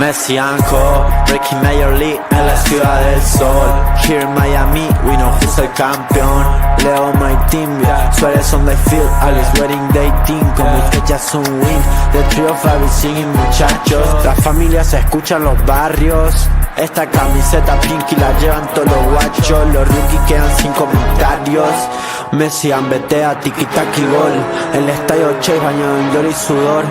Messi Co, Breaking Major League en la ciudad del sol. Here in Miami, we know who's el campeón. Leo my team, Suárez on the field, Alex wedding dating. Con mis fechas un win, the trio of Fabi singing muchachos. Las familias se escuchan los barrios. Esta camiseta pinky la llevan todos los guachos. Los rookies quedan sin comentarios. Messi ambetea, tiki-taki gol. El estadio Chase bañado en llor y sudor.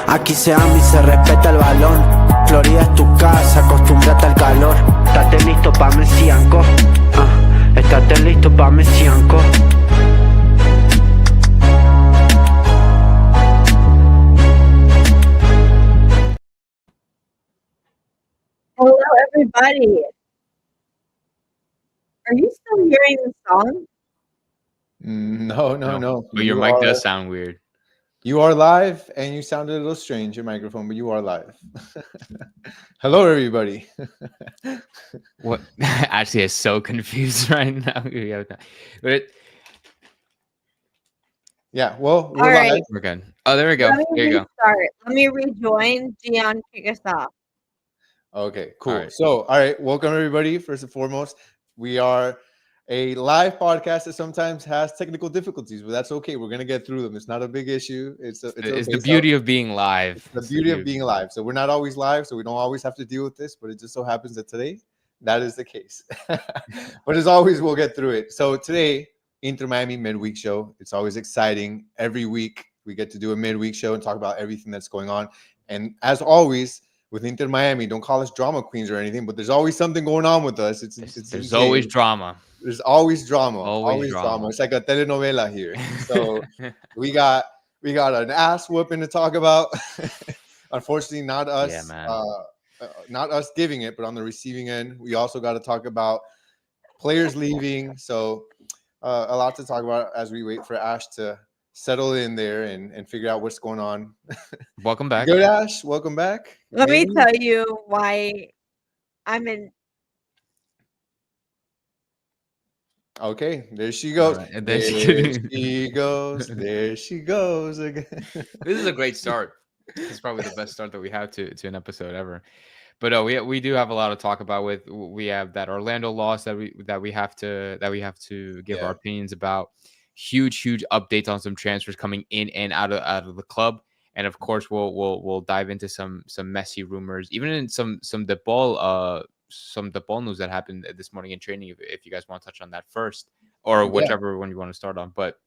Aquí se ama y se respeta el balón. Florida es tu casa, acostúmbrate al calor. Estate listo pa' Messi Co. Estate listo pa' Messi Co. Hello, everybody. Are you still hearing the song? No. But your mic does sound weird. You are live, and you sounded a little strange, your microphone, but you are live. Hello, everybody. What? Actually, I'm so confused right now. But yeah, well, we're All right. live. we're good. Oh, there we go. There you go. Let me rejoin. Gian, kick us off. Okay, cool. All right. So, all right, welcome, everybody. First and foremost, we are a live podcast that sometimes has technical difficulties, but that's okay. We're gonna get through them. It's not a big issue. It's okay. The beauty of being live. The beauty of being live. So we're not always live, so we don't always have to deal with this, but it just so happens that today that is the case. But as always, we'll get through it. So today, Inter Miami midweek show. It's always exciting. Every week we get to do a midweek show and talk about everything that's going on. And as always, with Inter Miami, don't call us drama queens or anything, but there's always something going on with us. There's always drama. There's always drama. Always drama. It's like a telenovela here. So we got an ass whooping to talk about. Unfortunately, not us. Yeah, man. Not us giving it, but on the receiving end, we also got to talk about players leaving. So a lot to talk about as we wait for Ash to settle in there and figure out what's going on. Welcome back. Good, Ash. Welcome back. Let me tell you why I'm in. Okay, there she goes. All right, and then There she goes again. This is a great start. This is probably the best start that we have to an episode ever. But we do have a lot to talk about. We have that Orlando loss that we have to give our opinions about. Huge updates on some transfers coming in and out of the club, and of course we'll dive into some messy rumors, even in some the ball news that happened this morning in training. If you guys want to touch on that first, or whichever one you want to start on, but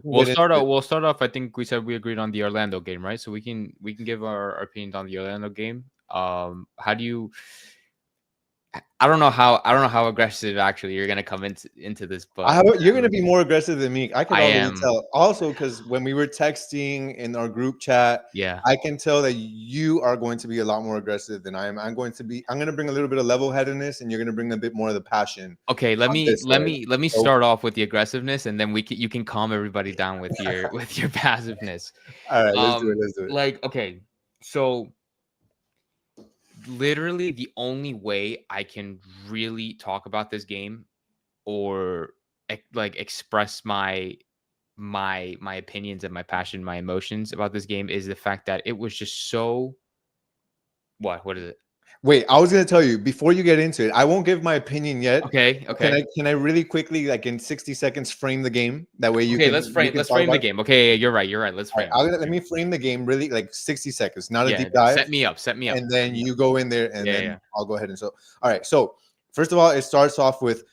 we'll start off. I think we said we agreed on the Orlando game, right? So we can give our opinion on the Orlando game. How do you? I don't know how aggressive actually you're gonna come into this, but you're gonna be more aggressive than me. I can already am. tell. Also, because when we were texting in our group chat, I can tell that you are going to be a lot more aggressive than I am. I'm gonna bring a little bit of level-headedness, and you're gonna bring a bit more of the passion. Okay, let me start off with the aggressiveness, and then you can calm everybody down with your passiveness. All right, let's do it. Like, okay, so literally the only way I can really talk about this game or like express my opinions and my passion, my emotions about this game is the fact that it was just so what is it? Wait, I was going to tell you before you get into it. I won't give my opinion yet. Okay. Can I really quickly, like in 60 seconds, frame the game? That way you can. Let's frame the game. Okay, you're right. Let's frame. Let me frame the game really, like 60 seconds, not a deep dive. Set me up. And then you go in there, and then I'll go ahead and all right. So first of all, it starts off with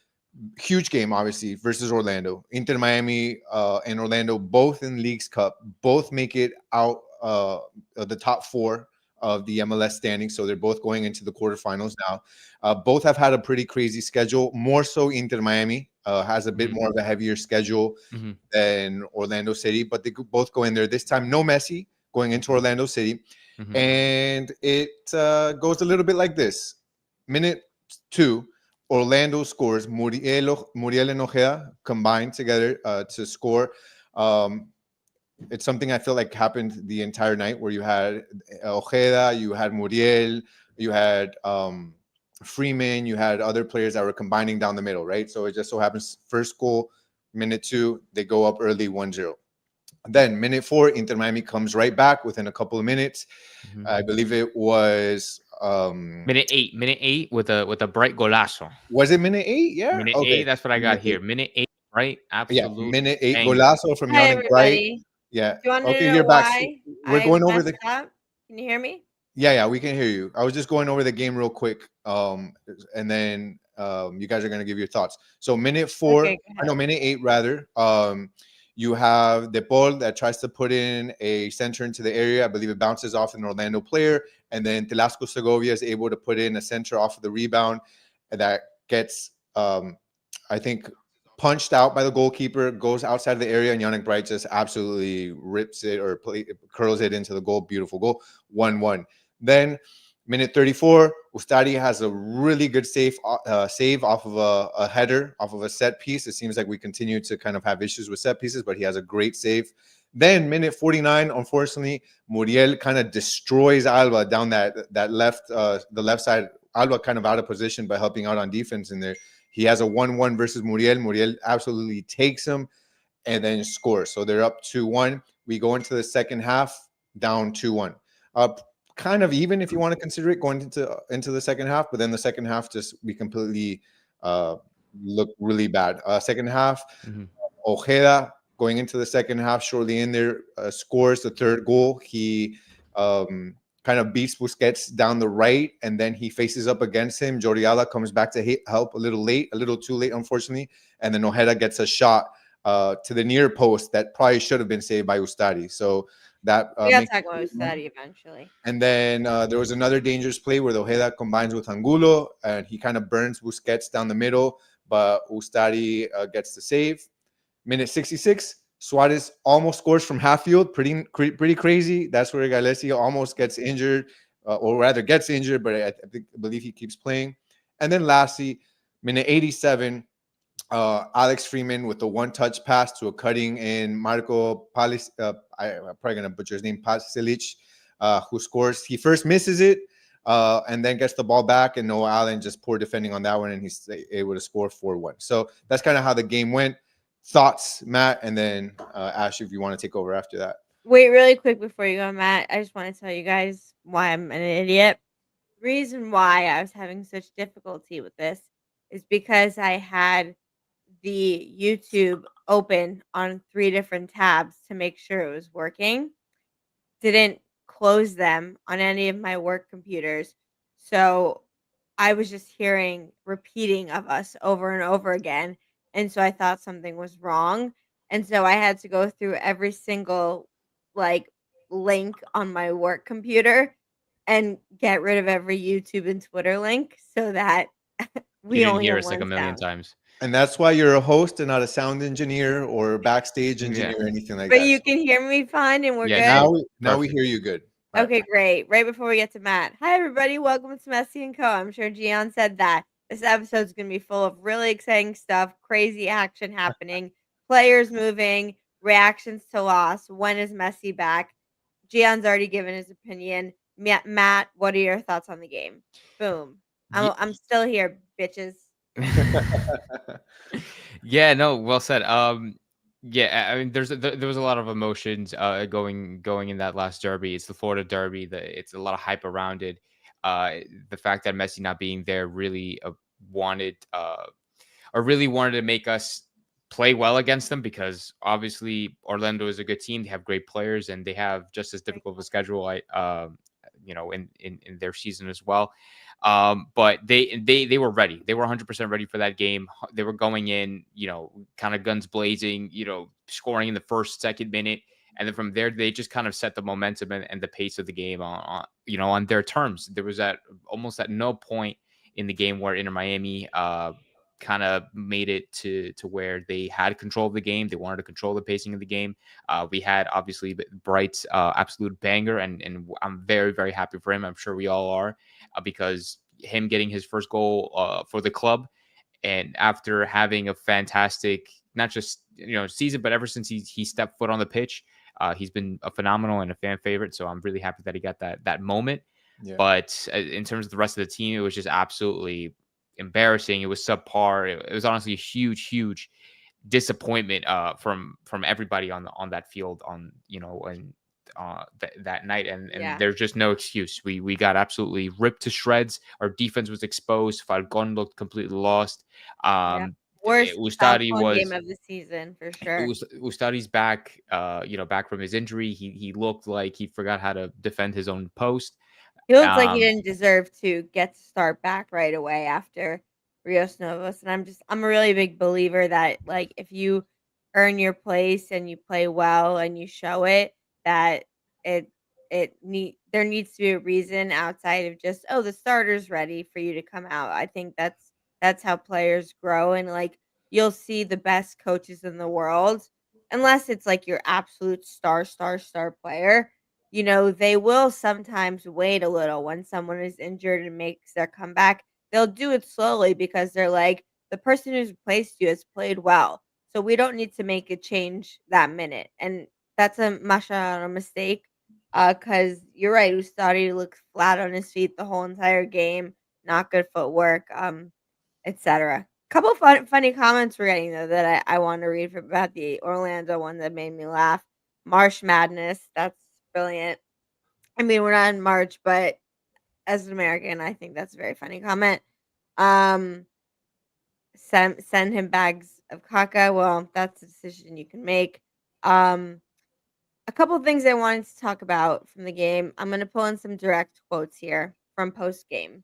huge game, obviously, versus Orlando. Inter Miami and Orlando, both in Leagues Cup, both make it out of the top four of the MLS standings, so they're both going into the quarterfinals now. Both have had a pretty crazy schedule. More so, Inter Miami has a bit more of a heavier schedule than Orlando City, but they both go in there. This time, no Messi going into Orlando City, and it goes a little bit like this. Minute 2, Orlando scores. Muriel and Ojeda combined together to score. It's something I feel like happened the entire night, where you had Ojeda, you had Muriel, you had Freeman, you had other players that were combining down the middle, right? So it just so happens, first goal, minute 2, they go up early 1-0. Then minute 4, Inter Miami comes right back within a couple of minutes. I believe it was minute 8 with a bright golazo. Was it minute 8? Yeah. Minute Okay. 8, that's what I got Minute here. 8. Minute 8, right? Yeah, Absolute minute 8 banger. golazo from Hi, Yannick Bright. everybody. Yeah. Do you want to Okay, know you're back. why We're I going over messed the up? Can you hear me? Yeah, we can hear you. I was just going over the game real quick. And then you guys are gonna give your thoughts. So minute 4, Okay, go I know ahead. minute 8 rather. You have De Paul that tries to put in a center into the area. I believe it bounces off an Orlando player, and then Telasco Segovia is able to put in a center off of the rebound that gets, I think, punched out by the goalkeeper, goes outside of the area, and Yannick Bright just absolutely rips it or curls it into the goal. Beautiful goal, 1-1. Then minute 34, Ustadi has a really good save off of a header, off of a set piece. It seems like we continue to kind of have issues with set pieces, but he has a great save. Then minute 49, unfortunately, Muriel kind of destroys Alba down that left, the left side. Alba kind of out of position by helping out on defense in there. He has a 1-1 versus Muriel. Muriel absolutely takes him and then scores. So they're up 2-1. We go into the second half, down 2-1. Kind of even if you want to consider it going into the second half, but then the second half just we completely look really bad. Second half, Ojeda going into the second half shortly in there scores the third goal. He kind of beats Busquets down the right, and then he faces up against him. Joriala comes back to help a little too late, unfortunately, and then Ojeda gets a shot to the near post that probably should have been saved by Ustadi. So that We got to talk about Ustadi eventually. And then there was another dangerous play where the Ojeda combines with Angulo, and he kind of burns Busquets down the middle, but Ustadi gets the save. Minute 66, Suarez almost scores from half field. Pretty crazy. That's where Galesi almost gets injured, or rather gets injured, but I believe he keeps playing. And then lastly, minute 87, Alex Freeman with the one-touch pass to a cutting in Marco Palis. I'm probably going to butcher his name, Pasilic, who scores. He first misses it and then gets the ball back, and Noah Allen just poor defending on that one, and he's able to score 4-1. So that's kind of how the game went. Thoughts, Matt, and then Ash, if you want to take over after that. Wait, really quick before you go, Matt. I just want to tell you guys why I'm an idiot. The reason why I was having such difficulty with this is because I had the YouTube open on 3 different tabs to make sure it was working. Didn't close them on any of my work computers. So I was just hearing repeating of us over and over again. And so I thought something was wrong. And so I had to go through every single like link on my work computer and get rid of every YouTube and Twitter link so that we You didn't only hear have us like a one million sound. times. And that's why you're a host and not a sound engineer or backstage engineer or anything like But that. you can hear me fine and we're good. Now we hear you good. Right. Okay, great. Right before we get to Matt. Hi, everybody. Welcome to Messi Co. I'm sure Gian said that. This episode's going to be full of really exciting stuff, crazy action happening, players moving, reactions to loss. When is Messi back? Gian's already given his opinion. Matt, what are your thoughts on the game? Boom. I'm still here, bitches. Yeah, no, well said. Yeah, I mean, there was a lot of emotions going in that last derby. It's the Florida Derby. It's a lot of hype around it. The fact that Messi not being there really wanted to make us play well against them, because obviously Orlando is a good team. They have great players, and they have just as difficult of a schedule. In their season as well. But they were ready. They were 100% ready for that game. They were going in, kind of guns blazing, scoring in the first, second minute. And then from there, they just kind of set the momentum and the pace of the game on their terms. There was almost at no point in the game where Inter Miami kind of made it to where they had control of the game. They wanted to control the pacing of the game. We had obviously Bright's absolute banger, and I'm very, very happy for him. I'm sure we all are, because him getting his first goal for the club, and after having a fantastic, not just season, but ever since he stepped foot on the pitch, he's been a phenomenal and a fan favorite. So I'm really happy that he got that moment. Yeah. But in terms of the rest of the team, it was just absolutely embarrassing. It was subpar. It was honestly a huge disappointment from everybody on that field on and that night, and there's just no excuse. We got absolutely ripped to shreds. Our defense was exposed. Falcon looked completely lost. Worst Ustadi game of the season for sure. Ustadi's back, back from his injury. He looked like he forgot how to defend his own post. He looked like he didn't deserve to get to start back right away after Rios Novos. And I'm a really big believer that, like, if you earn your place and you play well and you show it, that there needs to be a reason outside of just, oh, the starter's ready for you to come out. I think that's how players grow, and like you'll see the best coaches in the world, unless it's like your absolute star player. They will sometimes wait a little when someone is injured and makes their comeback. They'll do it slowly because they're like, the person who's replaced you has played well, so we don't need to make a change that minute. And that's a Mascherano mistake, because you're right. Ustadi looked flat on his feet the whole entire game. Not good footwork, etc. Couple funny comments we're getting though that I want to read about the Orlando one that made me laugh. March Madness. That's brilliant. I mean, we're not in March, but as an American, I think that's a very funny comment. Send him bags of caca. Well, that's a decision you can make. A couple of things I wanted to talk about from the game. I'm going to pull in some direct quotes here from post game.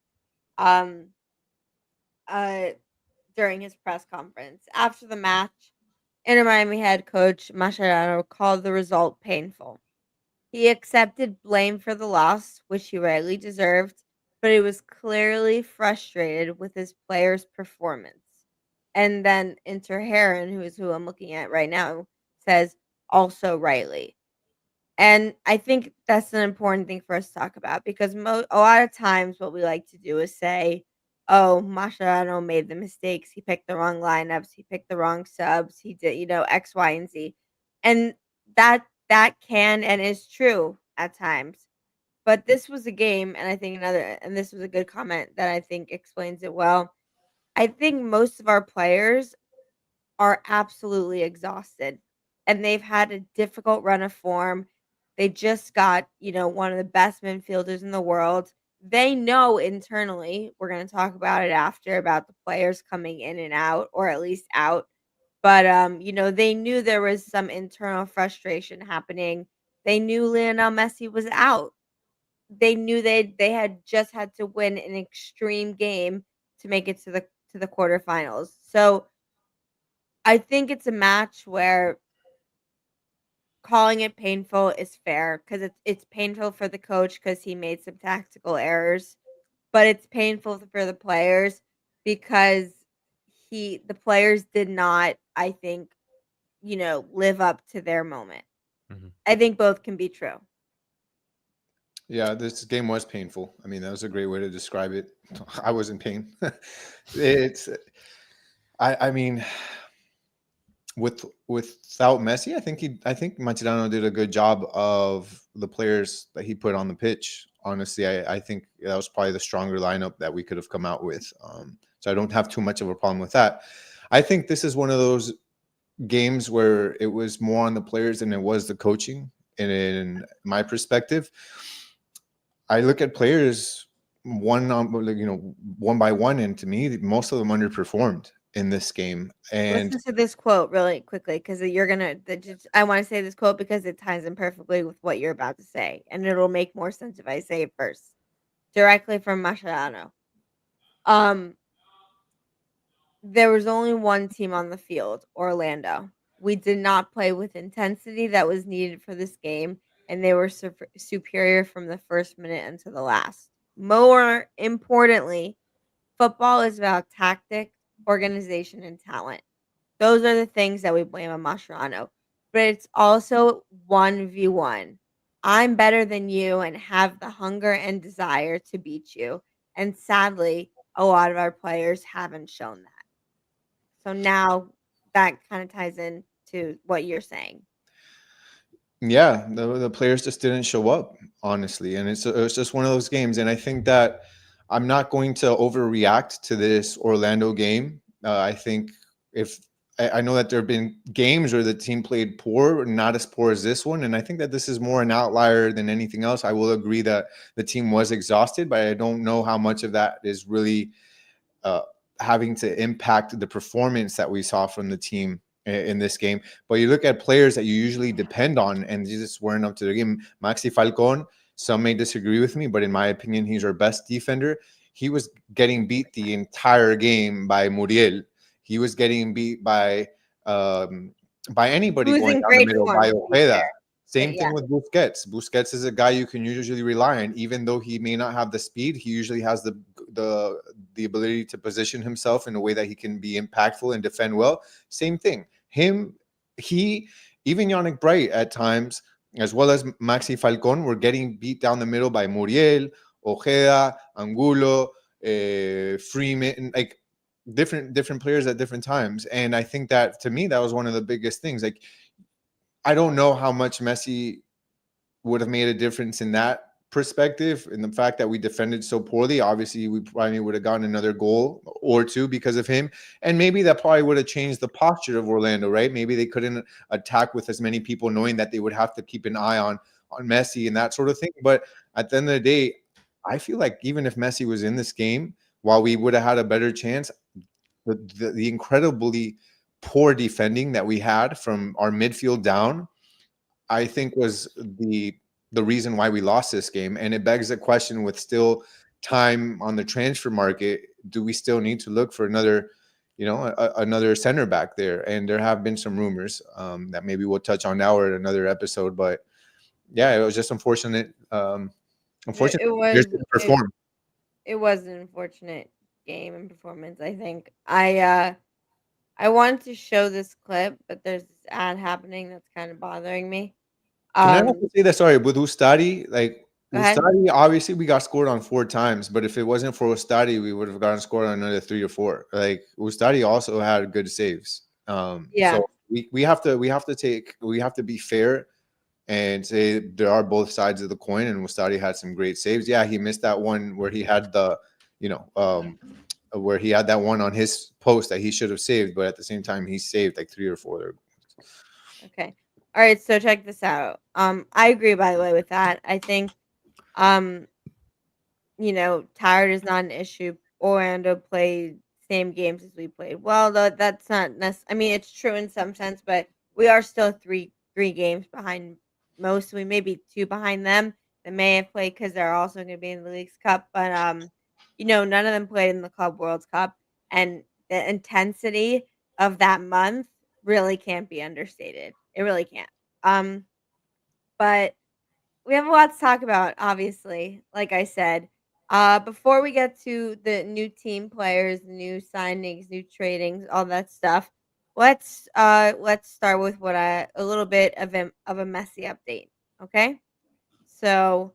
During his press conference after the match, Inter Miami head coach Mascherano called the result painful. He accepted blame for the loss, which he rightly deserved, but he was clearly frustrated with his players' performance. And then Inter Heron, who is who I'm looking at right now, says also rightly. And I think that's an important thing for us to talk about, because a lot of times what we like to do is say, oh, Mascherano made the mistakes. He picked the wrong lineups. He picked the wrong subs. He did, X, Y, and Z. And that can and is true at times. But this was a game, and I think and this was a good comment that I think explains it well. I think most of our players are absolutely exhausted, and they've had a difficult run of form. They just got, one of the best midfielders in the world. They know internally, we're going to talk about it after, about the players coming in and out, or at least out. But, they knew there was some internal frustration happening. They knew Lionel Messi was out. They knew they had just had to win an extreme game to make it to the quarterfinals. So I think it's a match where calling it painful is fair, because it's painful for the coach because he made some tactical errors, but it's painful for the players because the players did not, I think, live up to their moment. Mm-hmm. I think both can be true. Yeah, this game was painful. I mean, that was a great way to describe it. I was in pain. I mean, without Messi, I think Mascherano did a good job of the players that he put on the pitch. Honestly, I think that was probably the stronger lineup that we could have come out with. So I don't have too much of a problem with that. I think this is one of those games where it was more on the players than it was the coaching. And in my perspective, I look at players one by one, and to me, most of them underperformed in this game. And listen to this quote really quickly, because I want to say this quote because it ties in perfectly with what you're about to say, and it'll make more sense if I say it first. Directly from Mascherano. There was only one team on the field, Orlando. We did not play with intensity that was needed for this game, and they were superior from the first minute until the last. More importantly, football is about tactic, organization, and talent. Those are the things that we blame on Mascherano. But it's also 1v1. I'm better than you and have the hunger and desire to beat you. And sadly, a lot of our players haven't shown that. So now that kind of ties into what you're saying. Yeah, the players just didn't show up, honestly. And it's just one of those games. And I think that I'm not going to overreact to this Orlando game. I think if I know that there have been games where the team played poor, not as poor as this one. And I think that this is more an outlier than anything else. I will agree that the team was exhausted, but I don't know how much of that is really having to impact the performance that we saw from the team in this game. But you look at players that you usually depend on, and they just weren't up to the game. Maxi Falcon, some may disagree with me, but in my opinion, he's our best defender. He was getting beat the entire game by Muriel. He was getting beat by anybody Who's going in down the great middle, form, by to be Ojeda. fair. Same But thing yeah. with Busquets. Busquets is a guy you can usually rely on, even though he may not have the speed. He usually has the ability to position himself in a way that he can be impactful and defend well. Same thing. He, even Yannick Bright at times, as well as Maxi Falcon, were getting beat down the middle by Muriel, Ojeda, Angulo, Freeman, like different players at different times. And I think that, to me, that was one of the biggest things. Like, I don't know how much Messi would have made a difference in that perspective, and the fact that we defended so poorly. Obviously, we probably would have gotten another goal or two because of him, and maybe that probably would have changed the posture of Orlando, right? Maybe they couldn't attack with as many people, knowing that they would have to keep an eye on Messi and that sort of thing. But at the end of the day, I feel like even if Messi was in this game, while we would have had a better chance, the incredibly poor defending that we had from our midfield down, I think, was the reason why we lost this game. And it begs the question, with still time on the transfer market, do we still need to look for another, another center back there? And there have been some rumors that maybe we'll touch on now or in another episode. But yeah, it was just unfortunate. It Players was didn't perform. it was an unfortunate game and performance. I think I wanted to show this clip, but there's this ad happening that's kind of bothering me. Can I also say that, sorry, with Ustadi, like, Go ahead. Ustadi, obviously we got scored on 4 times, but if it wasn't for Ustadi, we would have gotten scored on another 3 or 4. Like, Ustadi also had good saves. Yeah. So we have to be fair and say there are both sides of the coin, and Ustadi had some great saves. Yeah, he missed that one where he had where he had that one on his post that he should have saved, but at the same time he saved like 3 or 4. Okay. All right, so check this out. I agree, by the way, with that. I think tired is not an issue. Orlando played same games as we played. Well, though, that's not I mean, it's true in some sense, but we are still three games behind most. We may be 2 behind them that may have played because they're also going to be in the League's Cup. But none of them played in the Club World Cup, and the intensity of that month really can't be understated. It really can't. But we have a lot to talk about, obviously, like I said. Before we get to the new team players, new signings, new tradings, all that stuff, let's start with a little bit of a messy update. Okay? So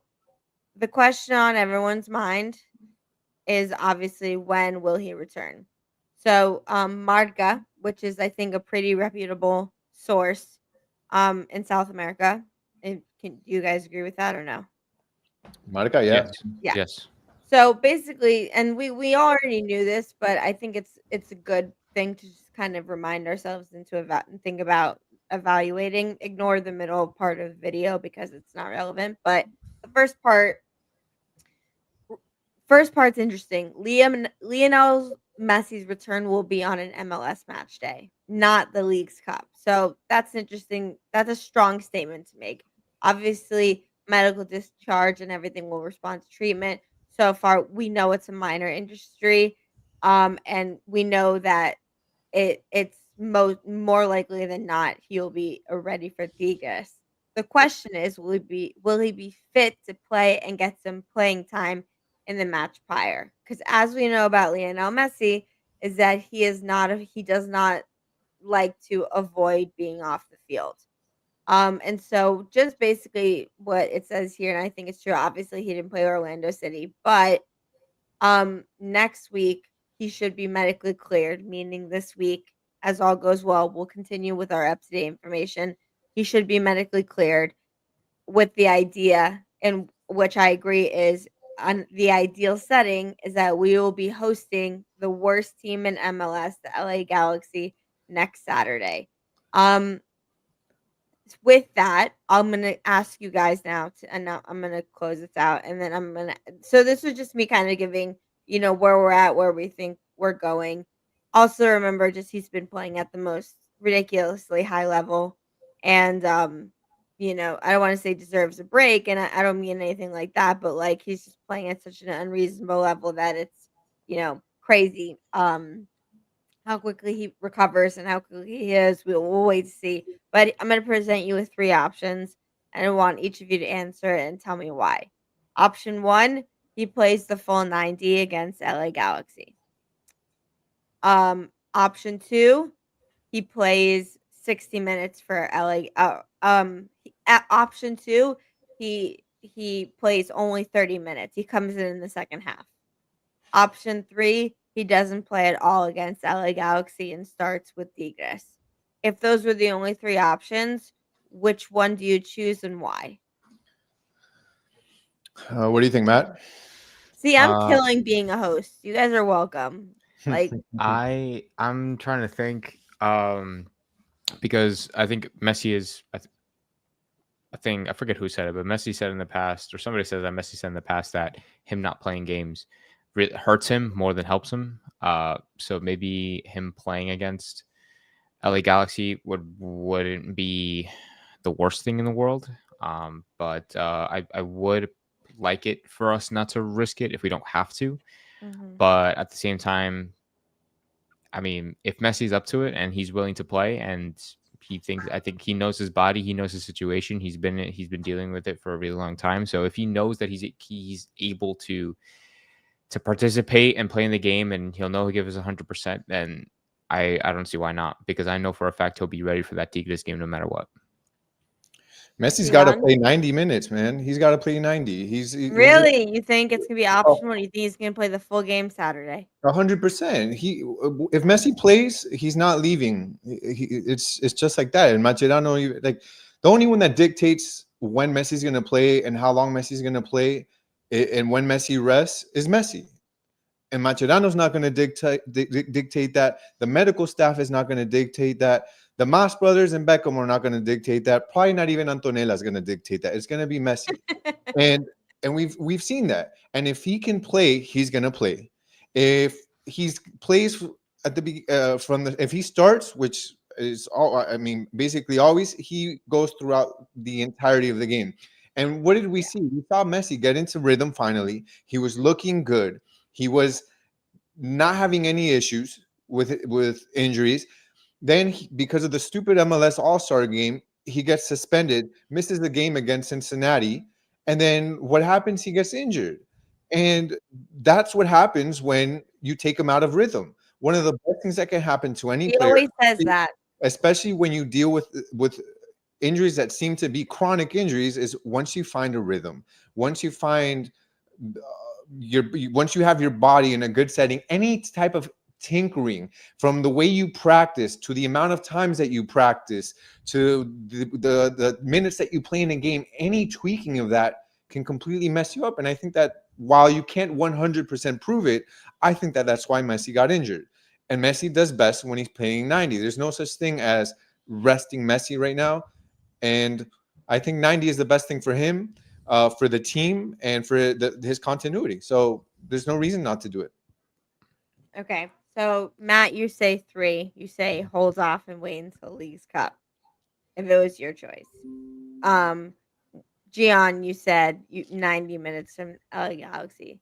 the question on everyone's mind is obviously, when will he return? So Marca, which is, I think, a pretty reputable source in South America. And do you guys agree with that or no? Marca, yeah. Yeah. Yes. So basically, and we already knew this, but I think it's a good thing to just kind of remind ourselves and think about evaluating. Ignore the middle part of the video because it's not relevant. But the first part's interesting. Lionel Messi's return will be on an MLS match day, not the League's Cup. So that's interesting. That's a strong statement to make. Obviously, medical discharge and everything will respond to treatment. So far, we know it's a minor injury, and we know that it's more likely than not he'll be ready for Tigres. The question is, will he be fit to play and get some playing time in the match prior? Because as we know about Lionel Messi, is that he does not like to avoid being off the field. And so just basically what it says here, and I think it's true. Obviously, he didn't play Orlando City, but next week he should be medically cleared, meaning this week, as all goes well, we'll continue with our up-to-date information. He should be medically cleared, with the idea, and which I agree is on the ideal setting, is that we will be hosting the worst team in MLS, the LA Galaxy, next Saturday. With that, I'm gonna ask you guys now and now I'm gonna close this out, and then so this was just me kind of giving, where we're at, where we think we're going. Also remember, just he's been playing at the most ridiculously high level, and I don't want to say deserves a break, and I don't mean anything like that, but like he's just playing at such an unreasonable level that it's crazy. How quickly he recovers and how quickly he is, we'll wait to see. But I'm going to present you with 3 options, and I want each of you to answer it and tell me why. Option 1, he plays the full 90 against LA Galaxy. Option 2, he plays 60 minutes for LA. At option 2, he plays only 30 minutes. He comes in the second half. Option 3, he doesn't play at all against LA Galaxy and starts with Tigres. If those were the only 3 options, which one do you choose and why? What do you think, Matt? See, I'm killing being a host. You guys are welcome. Like I'm trying to think because I think Messi is I forget who said it, but Messi said in the past, or somebody said that Messi said in the past that him not playing games really hurts him more than helps him. So maybe him playing against LA Galaxy wouldn't be the worst thing in the world. But I would like it for us not to risk it if we don't have to. Mm-hmm. But at the same time, I mean, if Messi's up to it and he's willing to play and I think he knows his body, he knows his situation. He's been dealing with it for a really long time. So if he knows that he's able to participate and play in the game, and he'll know he'll give us 100%, then I don't see why not, because I know for a fact he'll be ready for that Tigres game no matter what. Messi's got to play 90 minutes, man. He's got to play 90. Really? You think it's gonna be optional? Or you think he's gonna play the full game Saturday? 100%. If Messi plays, he's not leaving. It's just like that. And Mascherano, like the only one that dictates when Messi's gonna play and how long Messi's gonna play, and when Messi rests is Messi. And Mascherano's not going to dictate that. The medical staff is not going to dictate that. The Mas brothers and Beckham are not going to dictate that. Probably not even Antonella is going to dictate that. It's going to be Messi. and we've seen that. And if he can play, he's going to play. If he plays at the if he starts, which is basically always, he goes throughout the entirety of the game. And what did we see? We saw Messi get into rhythm finally. He was looking good. He was not having any issues with injuries. Then, because of the stupid MLS All-Star game, he gets suspended, misses the game against Cincinnati, and then what happens? He gets injured. And that's what happens when you take him out of rhythm. One of the best things that can happen to any player. He always says that. Especially when you deal with injuries that seem to be chronic injuries, is once you find a rhythm, once you find once you have your body in a good setting, any type of tinkering, from the way you practice to the amount of times that you practice to the minutes that you play in a game, any tweaking of that can completely mess you up. And I think that while you can't 100% prove it, I think that that's why Messi got injured. And Messi does best when he's playing 90. There's no such thing as resting Messi right now. And I think 90 is the best thing for him, for the team, and for his continuity. So there's no reason not to do it. Okay. So, Matt, you say 3. You say holds off and wait until League's Cup, if it was your choice. Gian, you said 90 minutes from LA Galaxy.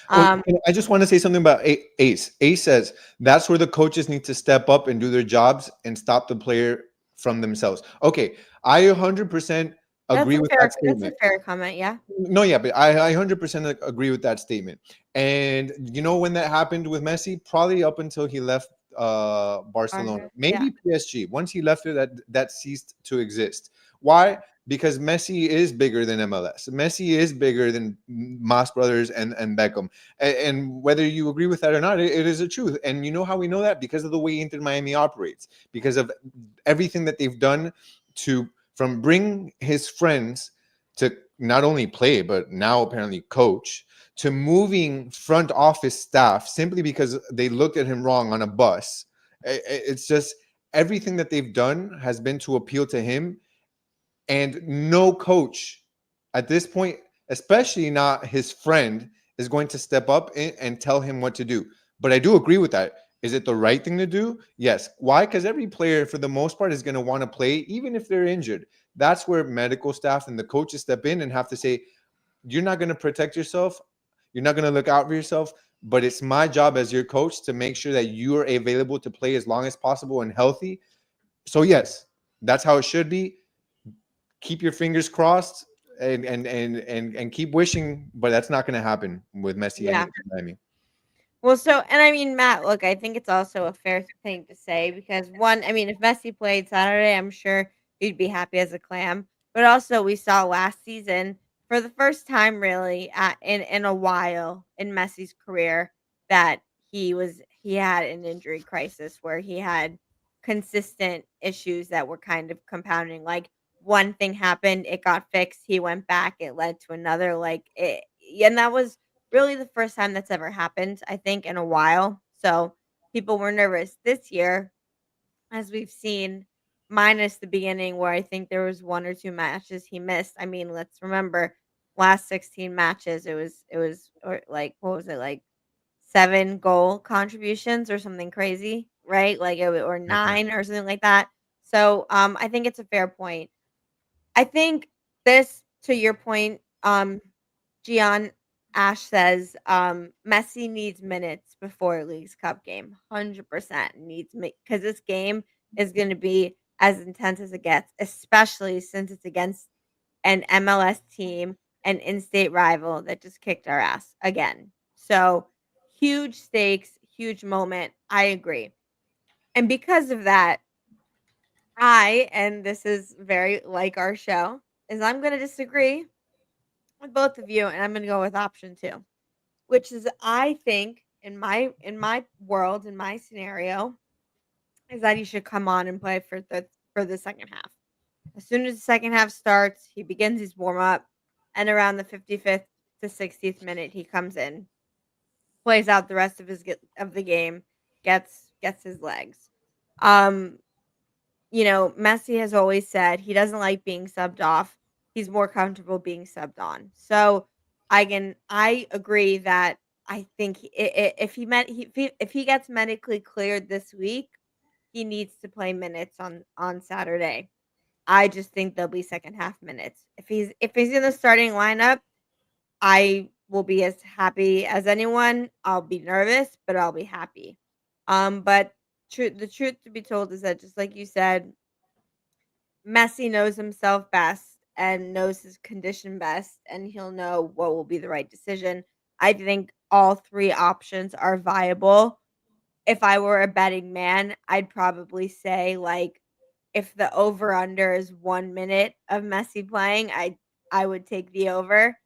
I just want to say something about Ace. Ace says that's where the coaches need to step up and do their jobs and stop the player from themselves. Okay, I 100% agree with that statement. That's a fair comment, yeah. No, yeah, but I 100% agree with that statement. And you know when that happened with Messi? Probably up until he left Barcelona. Maybe PSG. Once he left it, that ceased to exist. Why? Because Messi is bigger than MLS. Messi is bigger than Mas brothers and Beckham. And whether you agree with that or not, it is a truth. And you know how we know that? Because of the way Inter Miami operates. Because of everything that they've done from bring his friends to not only play, but now apparently coach, to moving front office staff simply because they looked at him wrong on a bus. It's just everything that they've done has been to appeal to him, and no coach at this point, especially not his friend, is going to step up and tell him what to do. But I do agree with that. Is it the right thing to do? Yes. Why? Because every player, for the most part, is going to want to play, even if they're injured. That's where medical staff and the coaches step in and have to say, you're not going to protect yourself. You're not going to look out for yourself. But it's my job as your coach to make sure that you are available to play as long as possible and healthy. So, yes, that's how it should be. Keep your fingers crossed and keep wishing, but that's not going to happen with Messi and Miami. Well, so, and I mean, Matt, look, I think it's also a fair thing to say because one, I mean, if Messi played Saturday, I'm sure he'd be happy as a clam. But also, we saw last season for the first time, really, in a while in Messi's career, that he had an injury crisis where he had consistent issues that were kind of compounding. Like one thing happened, it got fixed, he went back, it led to another. And that was really the first time that's ever happened, I think, in a while. So people were nervous this year, as we've seen, minus the beginning where I think there was 1 or 2 matches he missed. I mean, let's remember last 16 matches, it was or like what was it like 7 goal contributions or something crazy, right? Or 9 or something like that. So I think it's a fair point. I think this, to your point, Gian, Ash says, Messi needs minutes before League's Cup game. 100% needs me because this game is going to be as intense as it gets, especially since it's against an MLS team, an in-state rival that just kicked our ass again. So huge stakes, huge moment. I agree. And because of that, and this is very like our show, is I'm going to disagree with both of you, and I'm going to go with option 2. Which is, I think, in my world, in my scenario, is that he should come on and play for the second half. As soon as the second half starts, he begins his warm up, and around the 55th to 60th minute, he comes in, plays out the rest of the game, gets his legs. Messi has always said he doesn't like being subbed off. He's more comfortable being subbed on. So I agree that I think if he gets medically cleared this week, he needs to play minutes on Saturday. I just think there'll be second half minutes. If he's in the starting lineup, I will be as happy as anyone. I'll be nervous, but I'll be happy. But the truth to be told is that, just like you said, Messi knows himself best and knows his condition best, and he'll know what will be the right decision. I think all 3 options are viable. If I were a betting man, I'd probably say, like, if the over under is 1 minute of Messi playing, I would take the over.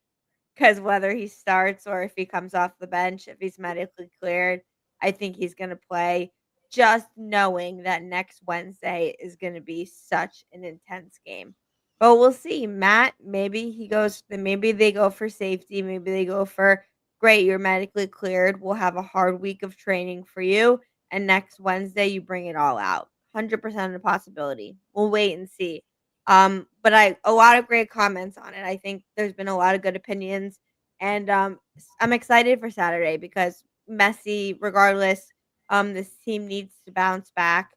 Because whether he starts or if he comes off the bench, if he's medically cleared, I think he's going to play, just knowing that next Wednesday is going to be such an intense game. But we'll see. Matt, maybe they go for safety. Maybe they go for, great, you're medically cleared. We'll have a hard week of training for you. And next Wednesday, you bring it all out. 100% a possibility. We'll wait and see. But a lot of great comments on it. I think there's been a lot of good opinions, and I'm excited for Saturday because Messi, regardless, this team needs to bounce back.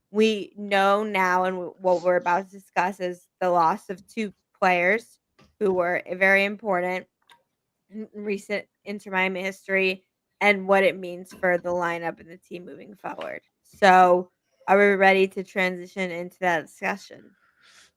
We know now, and what we're about to discuss is the loss of 2 players who were very important in recent Inter Miami history, and what it means for the lineup and the team moving forward. So, are we ready to transition into that discussion?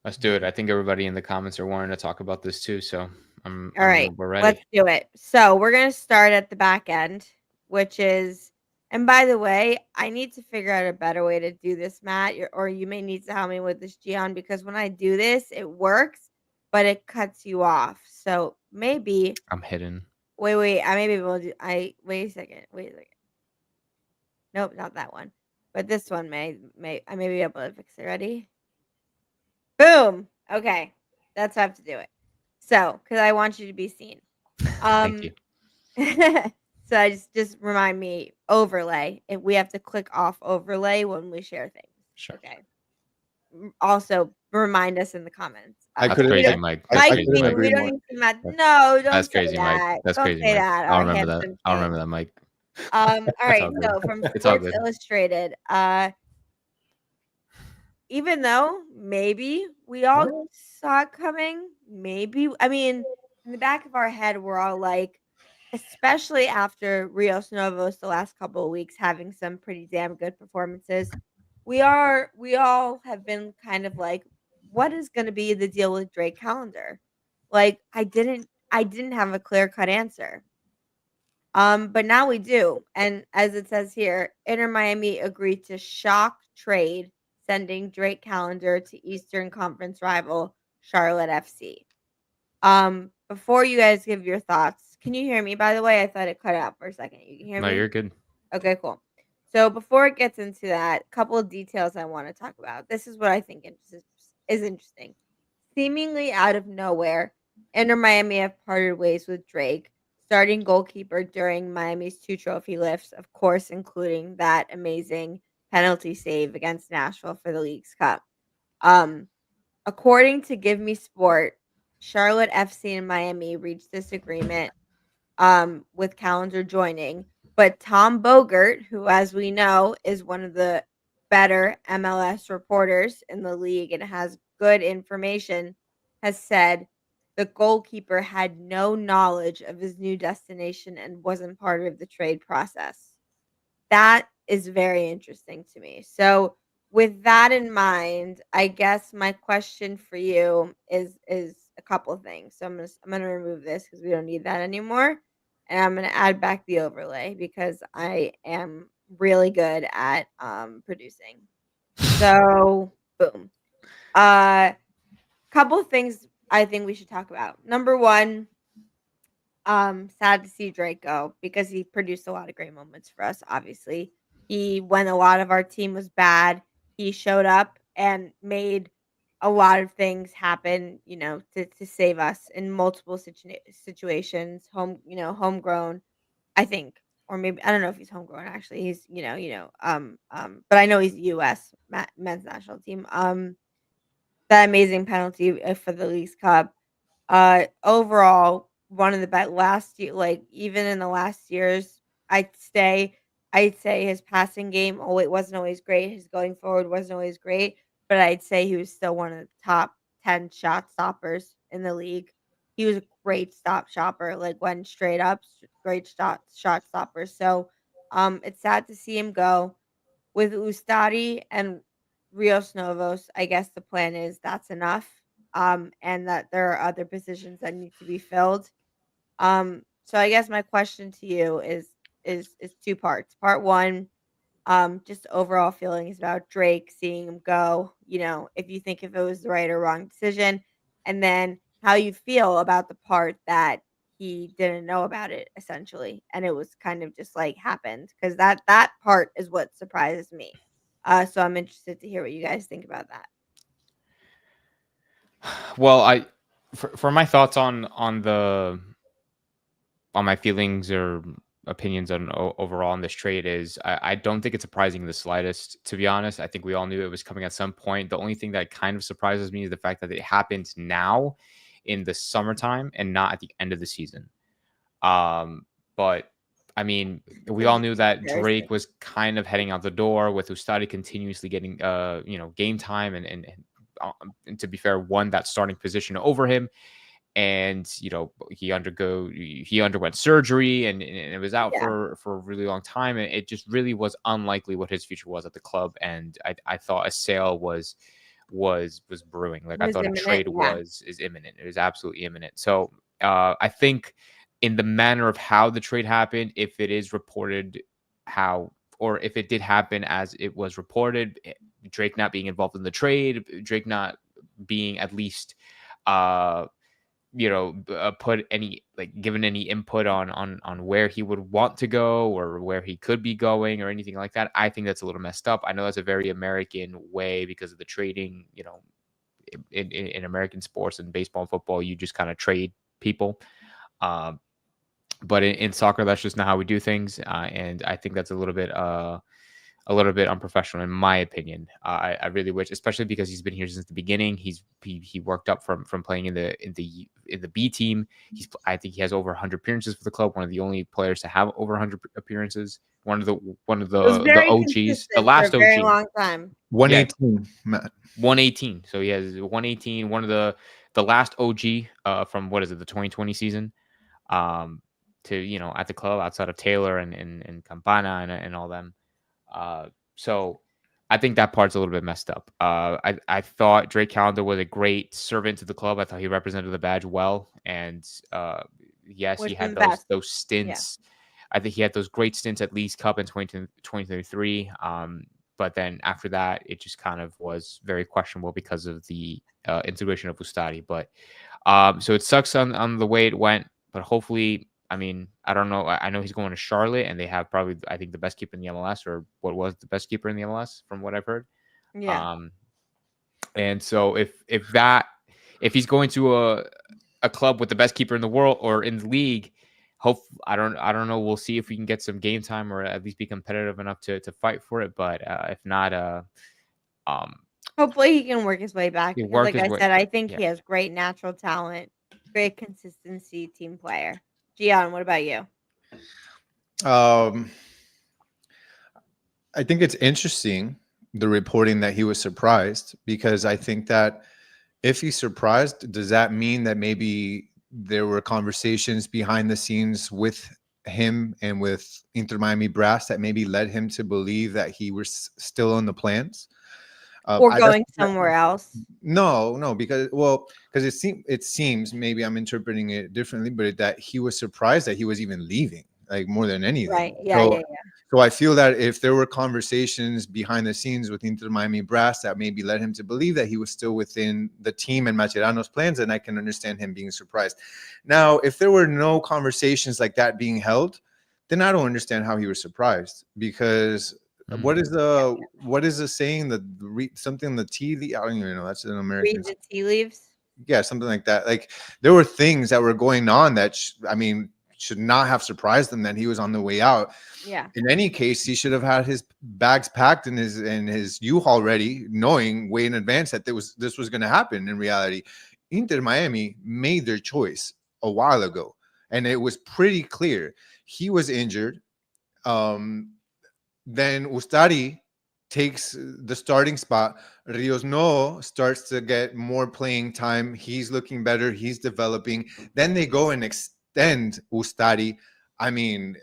Let's do it. I think everybody in the comments are wanting to talk about this too. So all right, we're ready. Let's do it. So we're going to start at the back end, which is, and by the way, I need to figure out a better way to do this, Matt, or you may need to help me with this, Gian, because when I do this, it works, but it cuts you off. So maybe I'm hidden. Wait. I may be able to do. Wait a second. Nope, not that one. But this one I may be able to fix it. Ready? Boom. Okay. That's how I have to do it. So, because I want you to be seen. Thank you. So I just remind me, overlay. If we have to click off overlay when we share things. Sure. Okay. Also, remind us in the comments. I That's couldn't. crazy, I, Mike. I, That's I Mike, crazy, couldn't Mike. agree we don't more. need to no, don't That's say crazy, Mike. that. That's Don't crazy, say Mike. that. I'll Our remember that. handsome I'll king. remember that, Mike. All right. all good. So from It's all Sports good. Illustrated, even though maybe we all saw it coming, maybe I mean, in the back of our head, we're all like, especially after Rios Novos the last couple of weeks having some pretty damn good performances, we all have been kind of like, what is going to be the deal with Drake Callender? Like, I didn't have a clear cut answer. But now we do. And as it says here, Inter Miami agreed to shock trade, sending Drake Callender to Eastern Conference rival Charlotte FC. Before you guys give your thoughts, can you hear me? By the way, I thought it cut out for a second. You can hear No, me? you're good. Okay, cool. So before it gets into that, a couple of details I want to talk about. This is what I think is interesting. Seemingly out of nowhere, Inter Miami have parted ways with Drake, starting goalkeeper during Miami's 2 trophy lifts, of course, including that amazing penalty save against Nashville for the League's Cup. According to Give Me Sport, Charlotte FC and Miami reached this agreement with Callender joining. But Tom Bogert, who, as we know, is one of the better MLS reporters in the league and has good information, has said the goalkeeper had no knowledge of his new destination and wasn't part of the trade process. That is very interesting to me. So, with that in mind, I guess my question for you is a couple of things. So I'm gonna remove this because we don't need that anymore, and I'm gonna add back the overlay because I am really good at producing. So boom. Couple of things I think we should talk about. Number one, sad to see Drake go because he produced a lot of great moments for us, obviously. When a lot of our team was bad, he showed up and made a lot of things happen, to save us in multiple situations. Homegrown, I think, or maybe I don't know if he's homegrown. Actually, he's but I know he's U.S. Men's national team. That amazing penalty for the League's Cup. Overall, one of the best last year, like even in the last years, I'd say his passing game, it wasn't always great. His going forward wasn't always great, but I'd say he was still one of the top 10 shot stoppers in the league. He was a great stop shopper, like went straight up, great shot stopper. So, it's sad to see him go. With Ustadi and Rios Novos, I guess the plan is that's enough, and that there are other positions that need to be filled. So I guess my question to you is two parts. Part one, just overall feelings about Drake, seeing him go. If it was the right or wrong decision, and then how you feel about the part that he didn't know about it essentially, and it was kind of just like happened because that part is what surprises me. So I'm interested to hear what you guys think about that. Well, for my thoughts on my feelings or opinions on overall on this trade is I don't think it's surprising in the slightest, to be honest. I think we all knew it was coming at some point. The only thing that kind of surprises me is the fact that it happened now in the summertime and not at the end of the season. But I mean, we all knew that Drake was kind of heading out the door with Ustadi continuously getting game time and to be fair, won that starting position over him. And he underwent surgery and it was out for a really long time, and it just really was unlikely what his future was at the club. And I thought a sale was brewing. Like I thought a trade is imminent. It was absolutely imminent. So I think in the manner of how the trade happened, if it is reported or if it did happen as it was reported, Drake not being involved in the trade, Drake not being at least given any input on where he would want to go or where he could be going or anything like that. I think that's a little messed up. I know that's a very American way because of the trading, in American sports and baseball and football, you just kind of trade people. But in soccer, that's just not how we do things. And I think that's a little bit a little bit unprofessional, in my opinion. I really wish, especially because he's been here since the beginning. He worked up from playing in the B team. I think he has over 100 appearances for the club. One of the only players to have over 100 appearances. One of the OGs, the last for a very OG. long time. 118, Matt. 118. So he has 118. One of the last OG from what is it, the 2020 season, to at the club outside of Taylor and Campana and all them. So I think that part's a little bit messed up. I thought Drake Callender was a great servant to the club. I thought he represented the badge well, and yes, he had those stints. Yeah. I think he had those great stints at Leagues Cup in 2023. But then after that, it just kind of was very questionable because of the integration of Ustari. But so it sucks on the way it went. But hopefully, I mean, I don't know. I know he's going to Charlotte, and they have probably, I think, the best keeper in the MLS, or what was the best keeper in the MLS, from what I've heard. Yeah. And so if he's going to a club with the best keeper in the world or in the league, I don't know. We'll see if we can get some game time, or at least be competitive enough to fight for it. But if not, hopefully he can work his way back. Because like I said, I think he has great natural talent, great consistency, team player. Gian, what about you? I think it's interesting, the reporting that he was surprised, because I think that if he's surprised, does that mean that maybe there were conversations behind the scenes with him and with Inter Miami brass that maybe led him to believe that he was still on the plans? Or going somewhere else? No, because it seems, maybe I'm interpreting it differently, but that he was surprised that he was even leaving, like, more than anything. Right. Yeah. So I feel that if there were conversations behind the scenes with Inter Miami brass that maybe led him to believe that he was still within the team and Mascherano's plans, then I can understand him being surprised. Now, if there were no conversations like that being held, then I don't understand how he was surprised, because what is the saying, something, the tea leaf? I don't even know. That's an American. Read the tea leaves. Yeah, something like that. Like, there were things that were going on that should not have surprised him that he was on the way out. Yeah. In any case, he should have had his bags packed and his U-Haul ready, knowing way in advance that this was going to happen. In reality, Inter Miami made their choice a while ago, and it was pretty clear he was injured. Then Ustari takes the starting spot. Rios No starts to get more playing time. He's looking better. He's developing. Then they go and extend Ustari. I mean,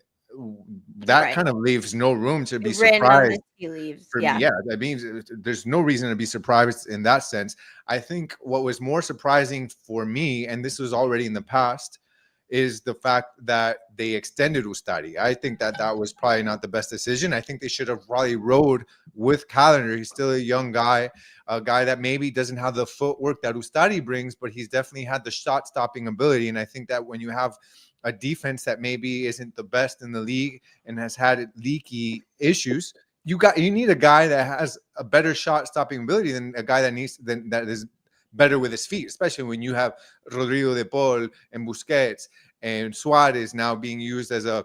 that kind of leaves no room to be surprised. Yeah, that means there's no reason to be surprised in that sense. I think what was more surprising for me, and this was already in the past, is the fact that they extended Ustari. I think that was probably not the best decision. I think they should have probably rode with Callender. He's still a young guy, a guy that maybe doesn't have the footwork that Ustari brings, but he's definitely had the shot-stopping ability. And I think that when you have a defense that maybe isn't the best in the league and has had leaky issues, you need a guy that has a better shot-stopping ability than a guy that is better with his feet, especially when you have Rodrigo de Paul and Busquets and Suarez now being used as a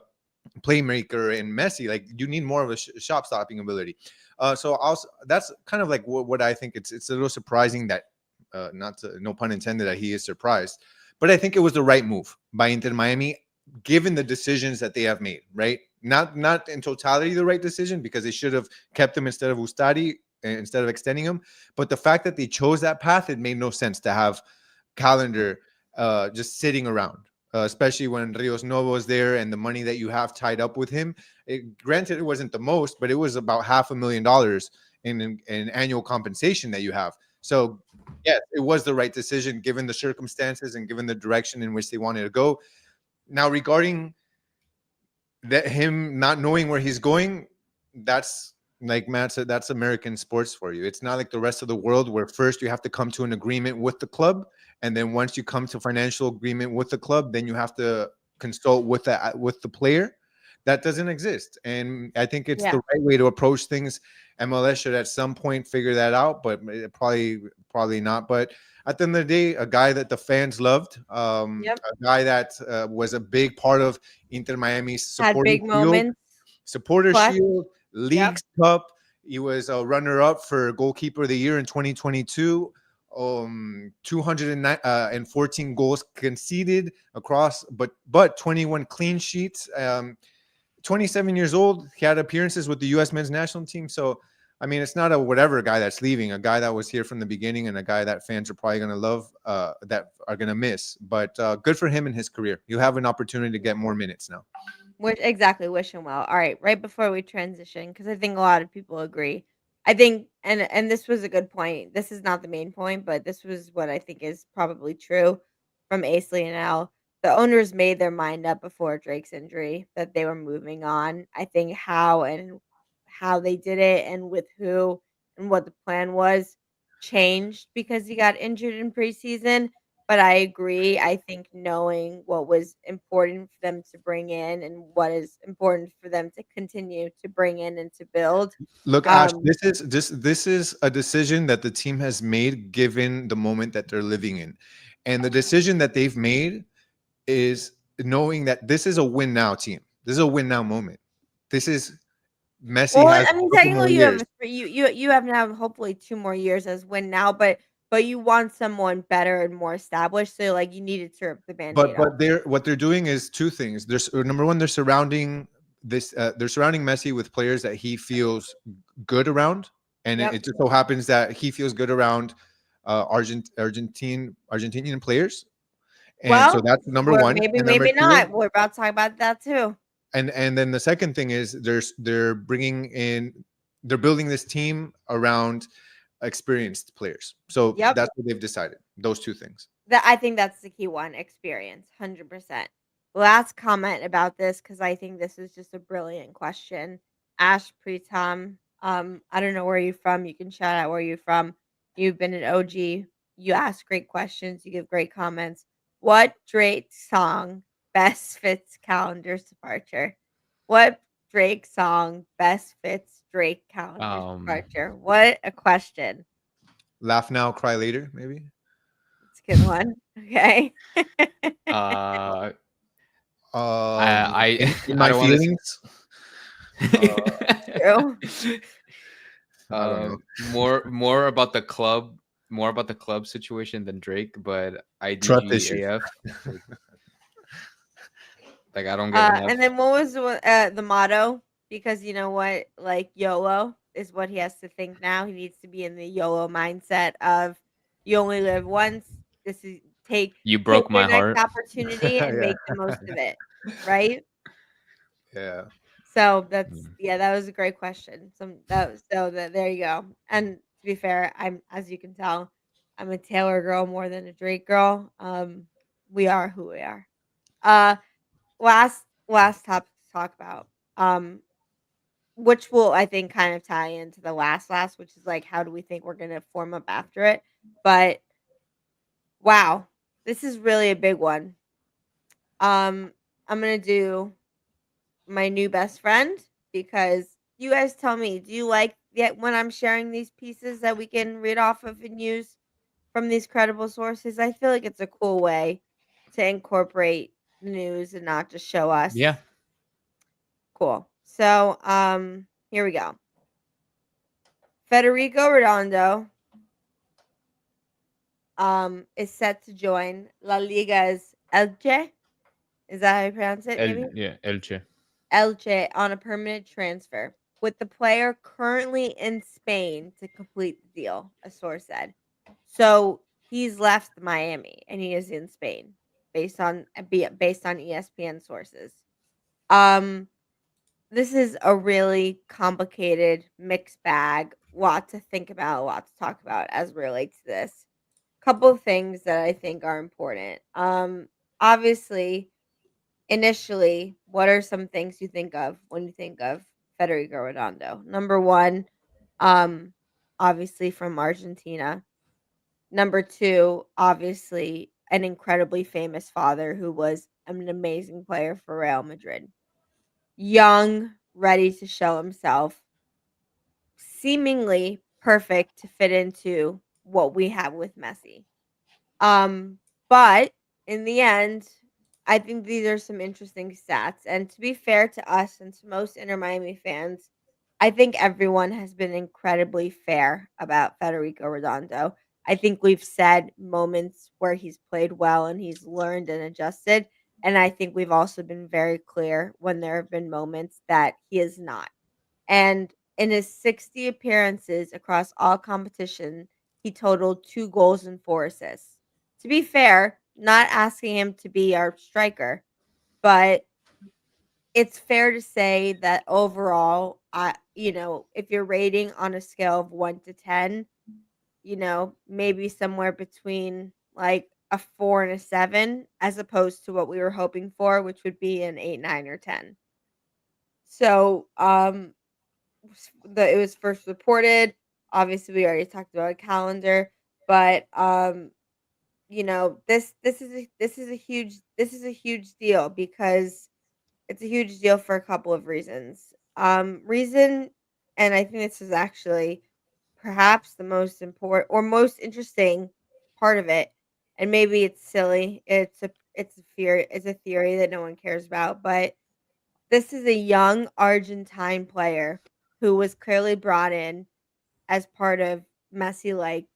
playmaker, and Messi. Like, you need more of a shot stopping ability. So also, that's kind of like what I think. It's a little surprising that, no pun intended, that he is surprised, but I think it was the right move by Inter Miami, given the decisions that they have made. Right, not in totality the right decision, because they should have kept him instead of Ustari, instead of extending him. But the fact that they chose that path, it made no sense to have Callender just sitting around, especially when Rios Novo was there and the money that you have tied up with him. Granted, it wasn't the most, but it was about $500,000 in annual compensation that you have. So, yes, it was the right decision given the circumstances and given the direction in which they wanted to go. Now, regarding that, him not knowing where he's going, that's, like Matt said, that's American sports for you. It's not like the rest of the world, where first you have to come to an agreement with the club, and then once you come to financial agreement with the club, then you have to consult with the player. That doesn't exist, and I think it's the right way to approach things. MLS should at some point figure that out, but probably not. But at the end of the day, a guy that the fans loved, a guy that was a big part of Inter Miami's supporter shield. Leagues Cup. He was a runner-up for goalkeeper of the year in 2022. 214 goals conceded across, but 21 clean sheets. 27 years old. He had appearances with the U.S. men's national team. So, I mean, it's not a whatever guy that's leaving, a guy that was here from the beginning and a guy that fans are probably going to love, that are going to miss. But good for him in his career. You have an opportunity to get more minutes now. Exactly, wish him well. All right, right before we transition, because I think a lot of people agree. I think, and this was a good point. This is not the main point, but this was what I think is probably true from Aisley and Al. The owners made their mind up before Drake's injury that they were moving on. I think how they did it and with who and what the plan was changed because he got injured in preseason. But I agree. I think knowing what was important for them to bring in and what is important for them to continue to bring in and to build. Look, Ash, this is a decision that the team has made given the moment that they're living in. And the decision that they've made is knowing that this is a win now team. This is a win now moment. This is Messi Well, has I mean, a couple more technically, years. you have now hopefully 2 more years as win now, but you want someone better and more established, so, like, you needed to rip the Band-Aid off. But what they're doing is two things. There's number one, they're surrounding Messi with players that he feels good around, and Yep. it just so happens that he feels good around Argentinian players, and so that's number one. Maybe, And number maybe two, not. We're about to talk about that too. and then the second thing is they're building this team around experienced players. So Yep. that's what they've decided. Those two things. I think that's the key one, experience, 100%. Last comment about this, because I think this is just a brilliant question. Ash Pritam, I don't know where you're from. You can shout out where you're from. You've been an OG. You ask great questions. You give great comments. What Drake song best fits Calendar's departure? What Drake song best fits Drake Calendar's departure? What a question. Laugh now, cry later, maybe. It's a good one. Okay. I my don't feelings. True. More about the club situation than Drake, but Trust issues. IDGAF. Like, I don't get enough. And then what was the motto? Because you know what, like YOLO is what he has to think now. He needs to be in the YOLO mindset of you only live once. This is you broke my your heart. next opportunity and make the most of it, right? Yeah. So that was a great question. There you go. And to be fair, as you can tell, I'm a Taylor girl more than a Drake girl. We are who we are. Last topic to talk about. Which will I think kind of tie into the last, which is like how do we think we're gonna form up after it? But wow, this is really a big one. I'm gonna do my new best friend because you guys tell me, do you like when I'm sharing these pieces that we can read off of and use from these credible sources? I feel like it's a cool way to incorporate news and not just show us. Yeah. Cool. So, here we go. Federico Redondo is set to join La Liga's Elche. Is that how you pronounce it? Elche. Elche on a permanent transfer, with the player currently in Spain to complete the deal, a source said. So he's left Miami and he is in Spain, based on ESPN sources. This is a really complicated mixed bag. Lot to think about, a lot to talk about as it relates to this. Couple of things that I think are important. Obviously, initially, what are some things you think of when you think of Federico Redondo? Number one, obviously from Argentina. Number two, obviously an incredibly famous father who was an amazing player for Real Madrid. Young, ready to show himself, seemingly perfect to fit into what we have with Messi. But in the end, I think these are some interesting stats. And to be fair to us and to most Inter Miami fans, I think everyone has been incredibly fair about Federico Redondo. I think we've said moments where he's played well and he's learned and adjusted. And I think we've also been very clear when there have been moments that he is not. And in his 60 appearances across all competition, he totaled 2 goals and 4 assists. To be fair, not asking him to be our striker, but it's fair to say that overall, if you're rating on a scale of 1 to 10, maybe somewhere between like a 4 and a 7, as opposed to what we were hoping for, which would be an 8, 9, or 10. So, it was first reported. Obviously, we already talked about a calendar, but this is a huge deal because it's a huge deal for a couple of reasons. Reason, and I think this is actually perhaps the most important or most interesting part of it. And maybe it's silly. It's a theory that no one cares about, but this is a young Argentine player who was clearly brought in as part of Messi, like,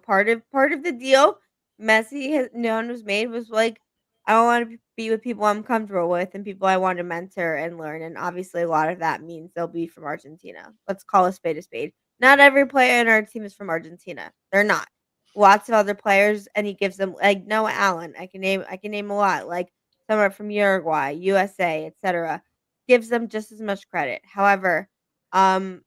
part of the deal. Messi has known was made was like, I want to be with people I'm comfortable with and people I want to mentor and learn. And obviously, a lot of that means they'll be from Argentina. Let's call a spade a spade. Not every player in our team is from Argentina. They're not. Lots of other players, and he gives them like Noah Allen. I can name a lot. Like some are from Uruguay, USA, etc. Gives them just as much credit. However, um,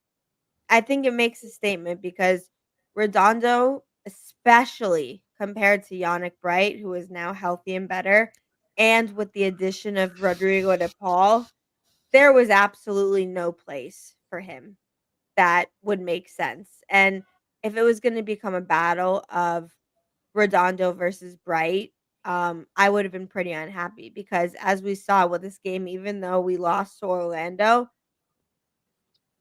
I think it makes a statement because Redondo, especially compared to Yannick Bright, who is now healthy and better, and with the addition of Rodrigo de Paul, there was absolutely no place for him that would make sense. And if it was going to become a battle of Redondo versus Bright, I would have been pretty unhappy because as we saw with this game, even though we lost to Orlando,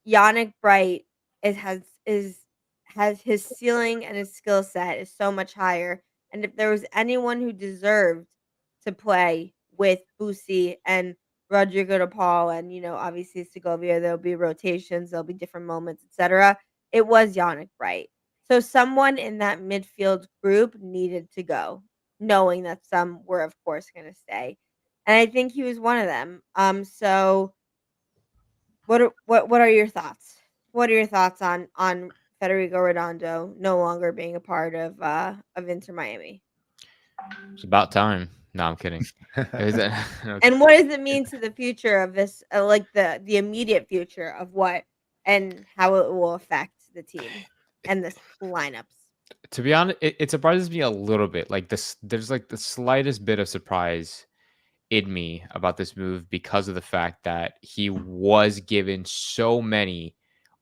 Yannick Bright has his ceiling and his skill set is so much higher. And if there was anyone who deserved to play with Busi and Rodrigo de Paul and obviously Segovia, there'll be rotations, there'll be different moments, etc. It was Yannick Bright. So someone in that midfield group needed to go, knowing that some were of course gonna stay. And I think he was one of them. So what are your thoughts? What are your thoughts on Federico Redondo no longer being a part of Inter Miami? It's about time. No, I'm kidding. No, And what does it mean to the future of this, like the immediate future of what and how it will affect the team and the lineups? to be honest, it surprises me a little bit. Like this, there's like the slightest bit of surprise in me about this move because of the fact that he was given so many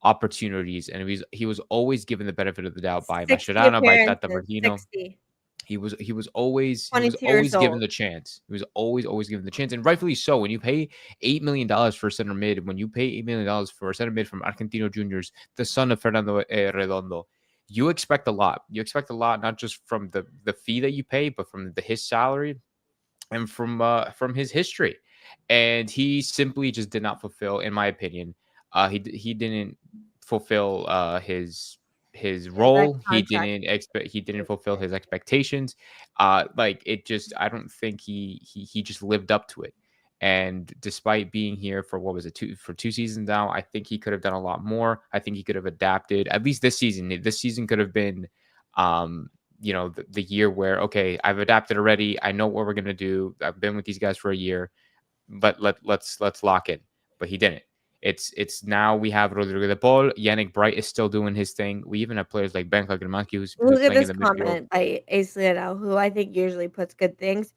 opportunities and he was always given the benefit of the doubt by 60 Mascherano, by Tata appearances, Martino. 60, He was 22 years always given old. the chance. He was always given the chance, and rightfully so. When you pay $8 million for a center mid, when you pay $8 million for a center mid from Argentino Juniors, the son of Fernando Redondo, you expect a lot. You expect a lot, not just from the fee that you pay, but from his salary and from his history. And he simply just did not fulfill, in my opinion. He didn't fulfill his Yeah, that role. contract. He didn't fulfill his expectations. Like it just, I don't think he just lived up to it. And despite being here for what was it, 2 seasons now, I think he could have done a lot more. I think he could have adapted at least this season. This season could have been the year where, okay, I've adapted already. I know what we're gonna do. I've been with these guys for a year, but let's lock in. But he didn't. It's now we have Rodrigo de Paul. Yannick Bright is still doing his thing. We even have players like Ben Kagremanski who's Look at playing in this the midfield. comment by Ace Leonel, who I think usually puts good things.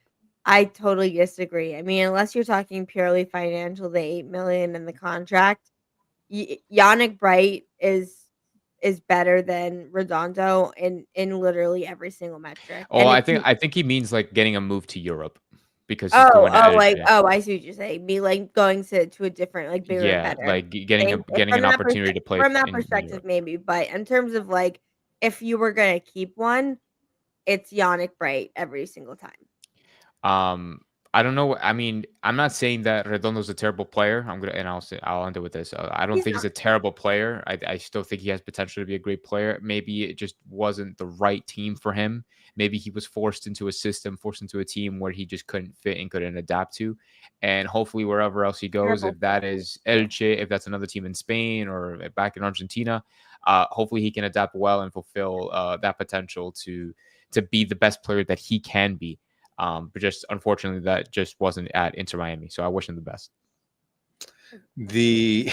I totally disagree. I mean, unless you're talking purely financial, the 8 million in the contract, Yannick Bright is better than Redondo in literally every single metric. Oh, And I if think you I think he means like getting a move to Europe because he's going to Elche. I see what you're saying. Me like going to a different, like bigger and Yeah, better. like getting Thing. getting From an that opportunity to play from that in perspective, Europe. maybe. But in terms of like, if you were gonna keep one, it's Yannick Bright every single time. I don't know. I mean, I'm not saying that Redondo's a terrible player. I'll end it with this. I don't He's think he's not. a terrible player. I still think he has potential to be a great player. Maybe it just wasn't the right team for him. Maybe he was forced into a system, forced into a team where he just couldn't fit and couldn't adapt to. And hopefully, wherever else he goes, Terrible if that player. is Elche, if that's another team in Spain or back in Argentina, hopefully he can adapt well and fulfill that potential to be the best player that he can be. But just unfortunately, that just wasn't at Inter Miami. So I wish him the best. The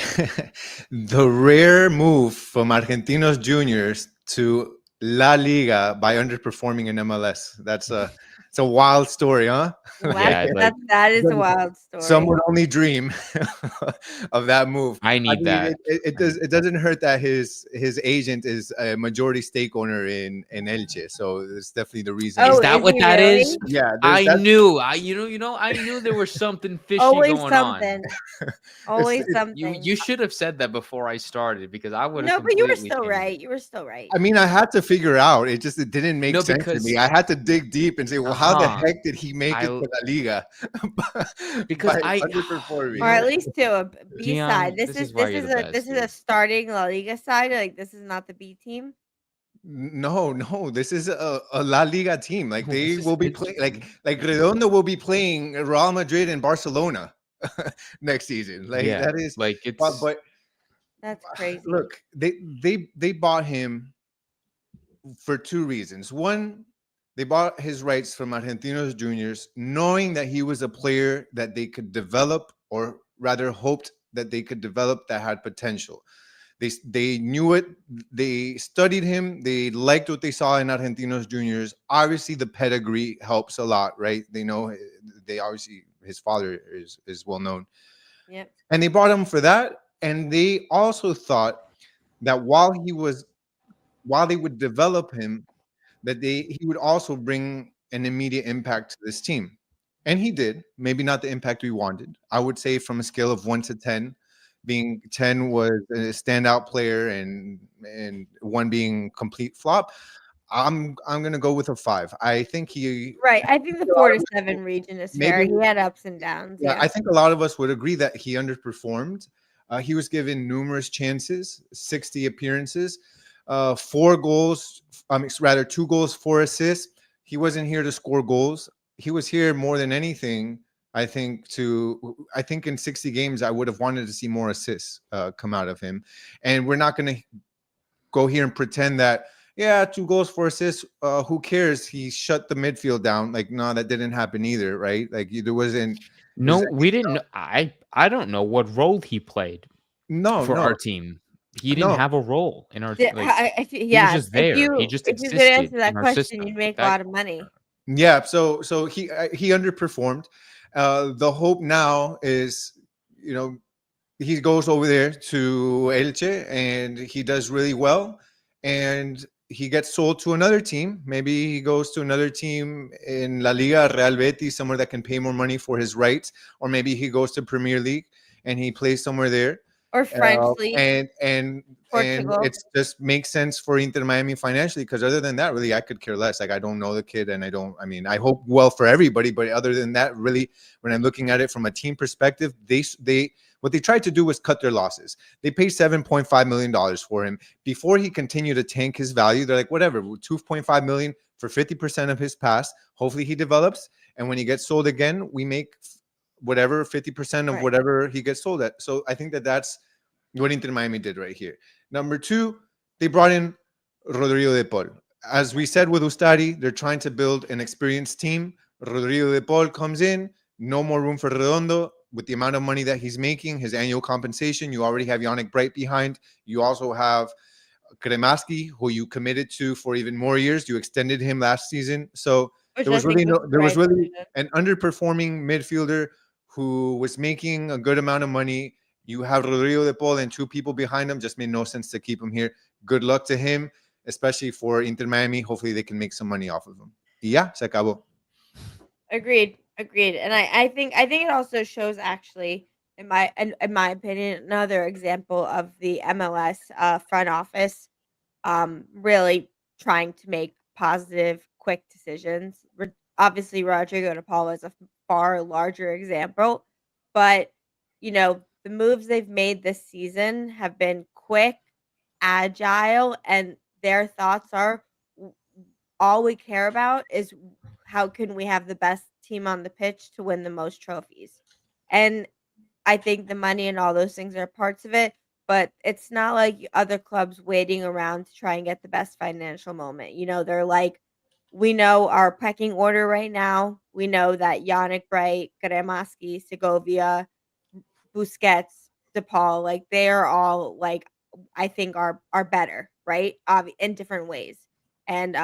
the rare move from Argentinos Juniors to La Liga by underperforming in MLS. It's a wild story, huh? Yeah, like that is a wild story. Some would only dream of that move. I need that. It doesn't hurt that his agent is a majority stake owner in Elche, so it's definitely the reason. Oh, Is that is what he that really? is? Yeah, I knew. I knew there was something fishy Always going something. on. Always it's- something. You should have said that before I started because I would have. No, but you were completely still changed it. right. You were still right. I mean, I had to figure out. It didn't make No, sense to because- me. I had to dig deep and say, well, how the Uh-huh. heck did he make it to La Liga? Because by I- underperforming. Or at least to a B Gian, side. This this is is why you're the best, this is a dude. starting La Liga side. Like this is not the B team. No, this is a La Liga team. Like No, they this is will be Elche playing, team. like Redondo will be playing Real Madrid and Barcelona next season. Like Yeah, that is, like it's. but That's crazy. look, they bought him for two reasons. One, they bought his rights from Argentinos Juniors, knowing that he was a player that they could develop, or rather hoped that they could develop, that had potential. They knew it. They studied him. They liked what they saw in Argentinos Juniors. Obviously, the pedigree helps a lot, right? They know they obviously his father is well known, Yep. and they brought him for that. And they also thought that while they would develop him, that he would also bring an immediate impact to this team. And he did. Maybe not the impact we wanted. I would say from a scale of 1 to 10, being 10 was a standout player and 1 being complete flop. I'm gonna go with a 5. I think he Right. I think the 4 to 7 region is fair. Maybe- He had ups and downs. yeah, Yeah. I think a lot of us would agree that he underperformed. He was given numerous chances, 60 appearances, 4 goals, rather 2 goals, 4 assists. He wasn't here to score goals. He was here more than anything, I think in 60 games, I would have wanted to see more assists come out of him. And we're not going to go here and pretend that, yeah, 2 goals, 4 assists. Who cares? He shut the midfield down. Like, no, that didn't happen either, right? Like there wasn't. No, we didn't. I don't know what role he played for our team. He didn't have a role in our team. Like, he was just there. He just if you existed could answer that in our question, system. you'd make a lot of money. Yeah, so he underperformed. The hope now is, he goes over there to Elche and he does really well, and he gets sold to another team. Maybe he goes to another team in La Liga, Real Betis, somewhere that can pay more money for his rights, or maybe he goes to Premier League and he plays somewhere there. Or French league. And Portugal. it just makes sense for Inter Miami financially, because other than that, really, I could care less. Like, I don't know the kid, and I hope well for everybody, but other than that, really, when I'm looking at it from a team perspective, what they tried to do was cut their losses. They paid $7.5 million for him. Before he continued to tank his value, they're like, whatever, $2.5 million for 50% of his pass. Hopefully he develops, and when he gets sold again, we make whatever 50% of whatever he gets sold at. So I think that's what Inter Miami did right here. Number 2, they brought in Rodrigo de Paul. As we said with Ustari, they're trying to build an experienced team. Rodrigo de Paul comes in, no more room for Redondo. With the amount of money that he's making, his annual compensation, you already have Yannick Bright behind. You also have Kremaski, who you committed to for even more years. You extended him last season. So there was really an underperforming midfielder who was making a good amount of money. You have Rodrigo de Paul and 2 people behind him. Just made no sense to keep him here. Good luck to him, especially for Inter Miami. Hopefully they can make some money off of him. Yeah, se acabó. Agreed. And I think it also shows, actually, in my opinion, another example of the MLS front office really trying to make positive, quick decisions. Obviously, Rodrigo de Paul was a far larger example. But, the moves they've made this season have been quick, agile, and their thoughts are all we care about is how can we have the best team on the pitch to win the most trophies. And I think the money and all those things are parts of it, but it's not like other clubs waiting around to try and get the best financial moment. They're like, we know our pecking order right now. We know that Yannick Bright, Kremaski, Segovia, Busquets, DePaul, like they are all like I think are better, right? In different ways. And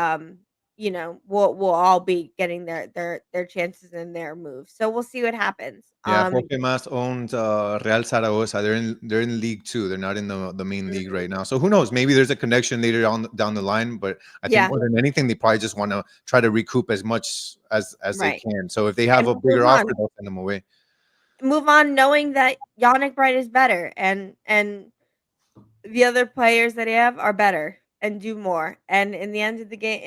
we'll all be getting their chances and their moves. So we'll see what happens. Yeah, Jorge Mas owns Real Zaragoza. They're in League Two. They're not in the main league right now. So who knows? Maybe there's a connection later on down the line. But I think more than anything, they probably just want to try to recoup as much as they can. So if they have a bigger offer, they'll send them away. Move on, knowing that Yannick Bright is better, and the other players that they have are better and do more. And in the end of the game,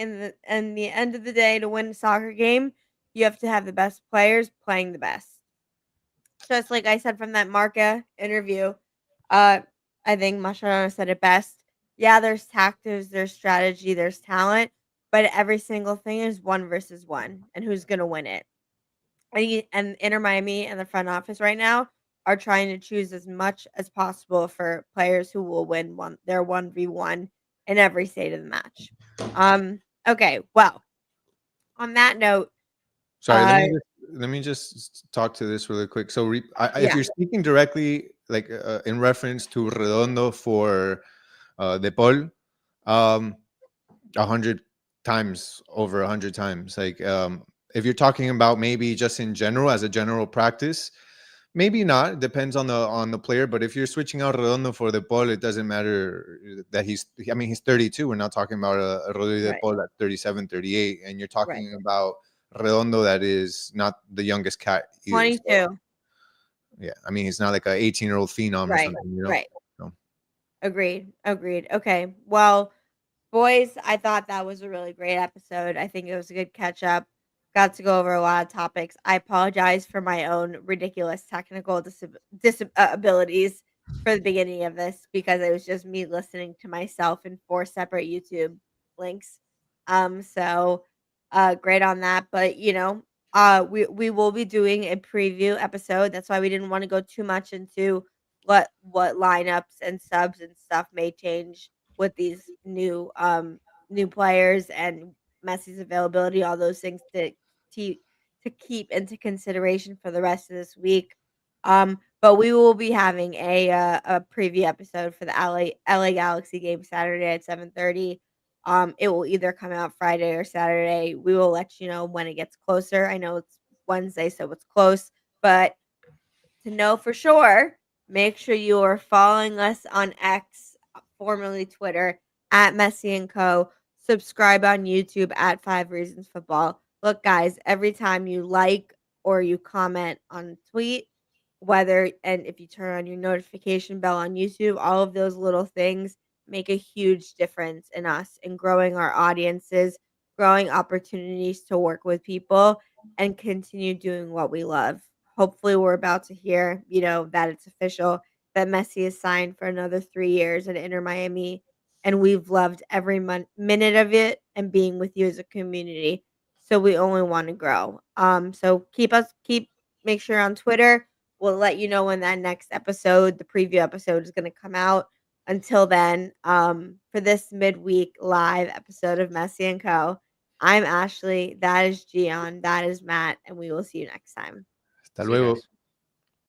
in the end of the day, to win a soccer game, you have to have the best players playing the best. Just like I said from that Marca interview, I think Mascherano said it best. Yeah, there's tactics, there's strategy, there's talent, but every single thing is 1 versus 1, and who's gonna win it. And Inter Miami and the front office right now are trying to choose as much as possible for players who will win their 1v1 in every state of the match. Okay, well, on that note, sorry, let me just talk to this really quick. So if you're speaking directly, like in reference to Redondo for De Paul, 100 times, over 100 times. Like if you're talking about maybe just in general as a general practice, maybe not. It depends on the player. But if you're switching out Redondo for De Paul, it doesn't matter that he's 32. We're not talking about a Rodrigo De Paul at 37, 38, and you're talking about Redondo that is not the youngest cat either. 22. So, yeah, he's not like an 18-year-old phenom or something, Right. So. Agreed. Okay. Well, boys, I thought that was a really great episode. I think it was a good catch up. Got to go over a lot of topics. I apologize for my own ridiculous technical disabilities for the beginning of this because it was just me listening to myself in 4 separate YouTube links. So great on that. But we will be doing a preview episode. That's why we didn't want to go too much into what lineups and subs and stuff may change with these new players and Messi's availability, all those things to keep into consideration for the rest of this week. But we will be having a preview episode for the LA Galaxy game Saturday at 7:30. It will either come out Friday or Saturday. We will let you know when it gets closer. I know it's Wednesday, so it's close, but to know for sure, make sure you are following us on X, formerly Twitter, at Messi Co. Subscribe on YouTube at 5 Reasons Football. Look, guys, every time you like or you comment on a tweet, and if you turn on your notification bell on YouTube, all of those little things make a huge difference in us in growing our audiences, growing opportunities to work with people, and continue doing what we love. Hopefully, we're about to hear, that it's official that Messi is signed for another 3 years at Inter Miami, and we've loved every minute of it and being with you as a community. So we only want to grow. So make sure on Twitter. We'll let you know when that next episode, the preview episode, is going to come out. Until then, for this midweek live episode of Messi Co., I'm Ashley. That is Gian. That is Matt. And we will see you next time. Hasta luego.